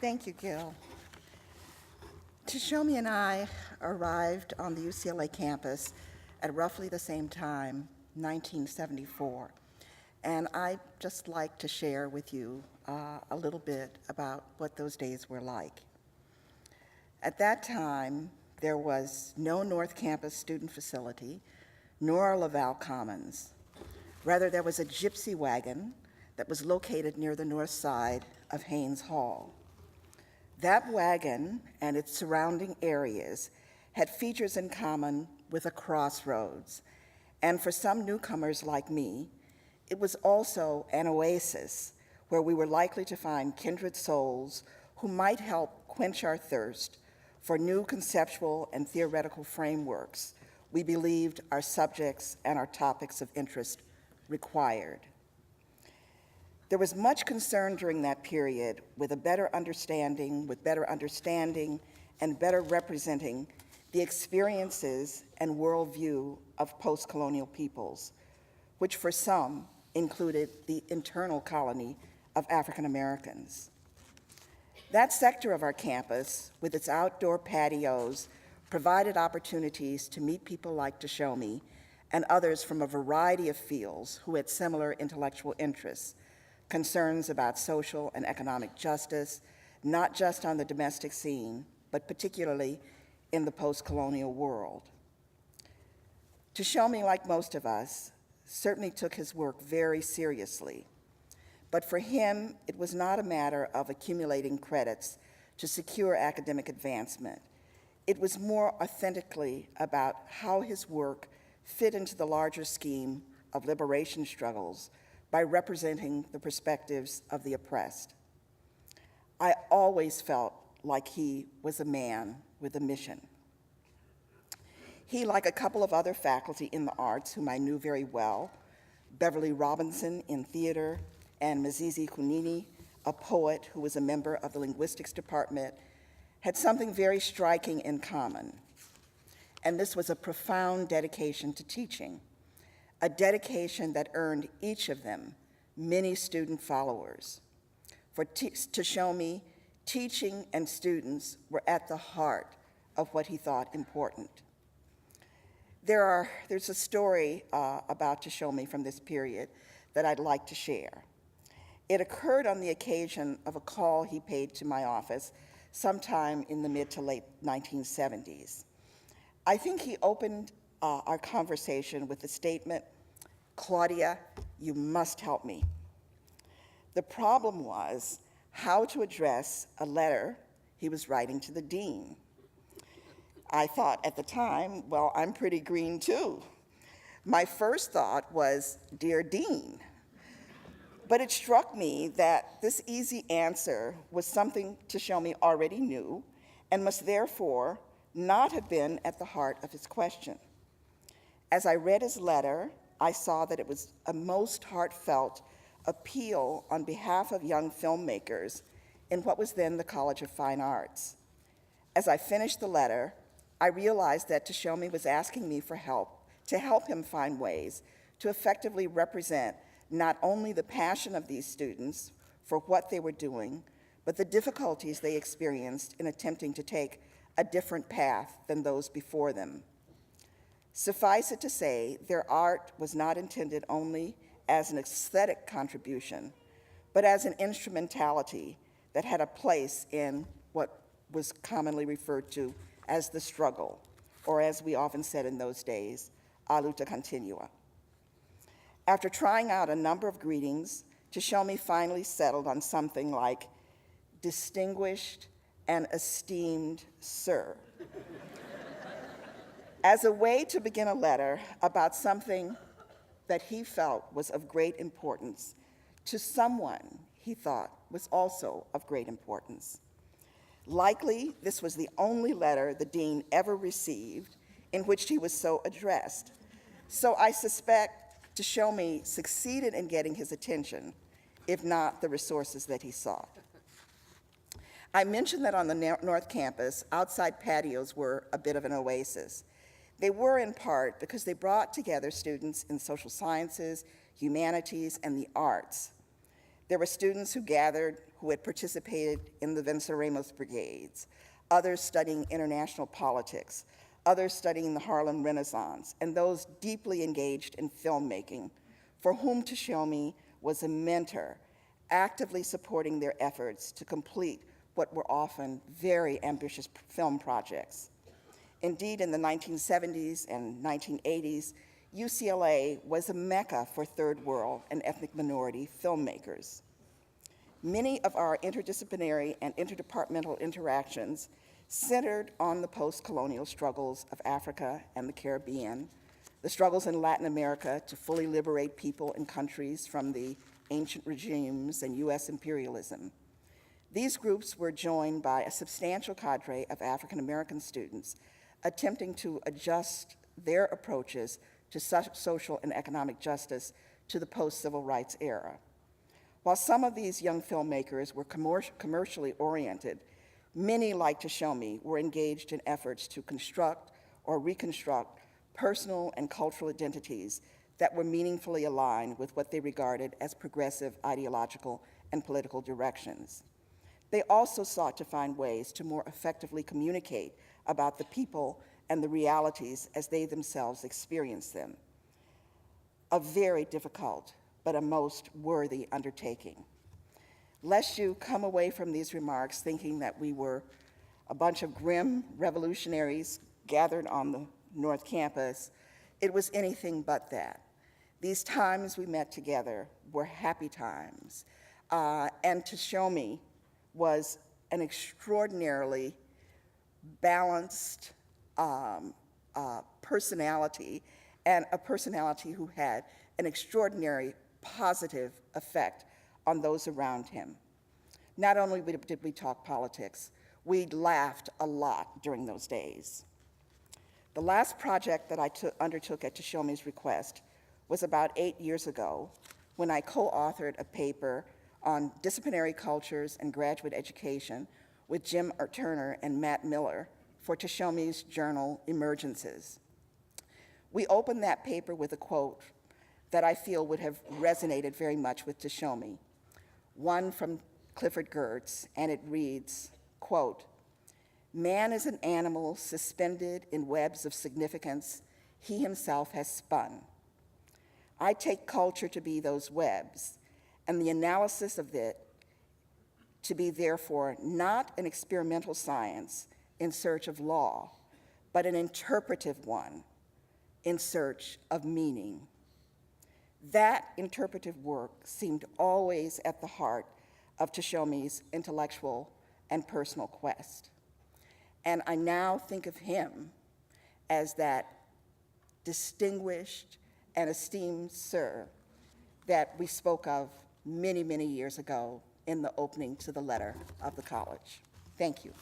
Thank you, Gil. Teshome and I arrived on the UCLA campus at roughly the same time, 1974. And I'd just like to share with you a little bit about what those days were like. At that time, there was no North Campus student facility, nor Laval Commons. Rather, there was a gypsy wagon that was located near the north side of Haynes Hall. That wagon and its surrounding areas had features in common with a crossroads, and for some newcomers like me, it was also an oasis where we were likely to find kindred souls who might help quench our thirst for new conceptual and theoretical frameworks we believed our subjects and our topics of interest required. There was much concern during that period with better understanding and better representing the experiences and worldview of post-colonial peoples, which for some included the internal colony of African Americans. That sector of our campus, with its outdoor patios, provided opportunities to meet people like Teshome and others from a variety of fields who had similar intellectual interests, concerns about social and economic justice, not just on the domestic scene, but particularly in the post-colonial world. Teshome, like most of us, certainly took his work very seriously, but for him, it was not a matter of accumulating credits to secure academic advancement. It was more authentically about how his work fit into the larger scheme of liberation struggles by representing the perspectives of the oppressed. I always felt like he was a man with a mission. He, like a couple of other faculty in the arts whom I knew very well, Beverly Robinson in theater, and Mzizi Kunini, a poet who was a member of the linguistics department, had something very striking in common. And this was a profound dedication to teaching, a dedication that earned each of them many student followers. For Teshome, teaching and students were at the heart of what he thought important. There's a story about Teshome from this period that I'd like to share. It occurred on the occasion of a call he paid to my office sometime in the mid to late 1970s. I think he opened our conversation with the statement, "Claudia, you must help me." The problem was how to address a letter he was writing to the dean. I thought at the time, well, I'm pretty green too. My first thought was, "Dear Dean." But it struck me that this easy answer was something Teshome already knew and must therefore not have been at the heart of his question. As I read his letter, I saw that it was a most heartfelt appeal on behalf of young filmmakers in what was then the College of Fine Arts. As I finished the letter, I realized that Teshome was asking me for help to help him find ways to effectively represent not only the passion of these students for what they were doing, but the difficulties they experienced in attempting to take a different path than those before them. Suffice it to say, their art was not intended only as an aesthetic contribution, but as an instrumentality that had a place in what was commonly referred to as the struggle, or as we often said in those days, a luta continua. After trying out a number of greetings, Teshome finally settled on something like, "Distinguished and esteemed sir," as a way to begin a letter about something that he felt was of great importance to someone he thought was also of great importance. Likely, this was the only letter the dean ever received in which he was so addressed. So I suspect Teshome succeeded in getting his attention, if not the resources that he sought. I mentioned that on the North Campus, outside patios were a bit of an oasis. They were in part because they brought together students in social sciences, humanities, and the arts. There were students who gathered who had participated in the Venceremos brigades, others studying international politics, others studying the Harlem Renaissance, and those deeply engaged in filmmaking, for whom Teshome was a mentor, actively supporting their efforts to complete what were often very ambitious film projects. Indeed, in the 1970s and 1980s, UCLA was a mecca for third world and ethnic minority filmmakers. Many of our interdisciplinary and interdepartmental interactions centered on the post-colonial struggles of Africa and the Caribbean, the struggles in Latin America to fully liberate people and countries from the ancient regimes and US imperialism. These groups were joined by a substantial cadre of African-American students attempting to adjust their approaches to social and economic justice to the post-civil rights era. While some of these young filmmakers were commercially oriented, many, like Teshome, were engaged in efforts to construct or reconstruct personal and cultural identities that were meaningfully aligned with what they regarded as progressive ideological and political directions. They also sought to find ways to more effectively communicate about the people and the realities as they themselves experienced them. A very difficult, but a most worthy undertaking. Lest you come away from these remarks thinking that we were a bunch of grim revolutionaries gathered on the North Campus, it was anything but that. These times we met together were happy times, and Teshome was an extraordinarily balanced personality, and a personality who had an extraordinary positive effect on those around him. Not only did we talk politics, we laughed a lot during those days. The last project that I undertook at Teshome's request was about 8 years ago, when I co-authored a paper on disciplinary cultures and graduate education with Jim Turner and Matt Miller for Teshome's journal, Emergences. We opened that paper with a quote that I feel would have resonated very much with Teshome, one from Clifford Geertz, and it reads, quote, "Man is an animal suspended in webs of significance he himself has spun. I take culture to be those webs, and the analysis of it to be therefore not an experimental science in search of law, but an interpretive one in search of meaning." That interpretive work seemed always at the heart of Teshome's intellectual and personal quest. And I now think of him as that distinguished and esteemed sir that we spoke of many, many years ago in the opening to the letter of the college. Thank you.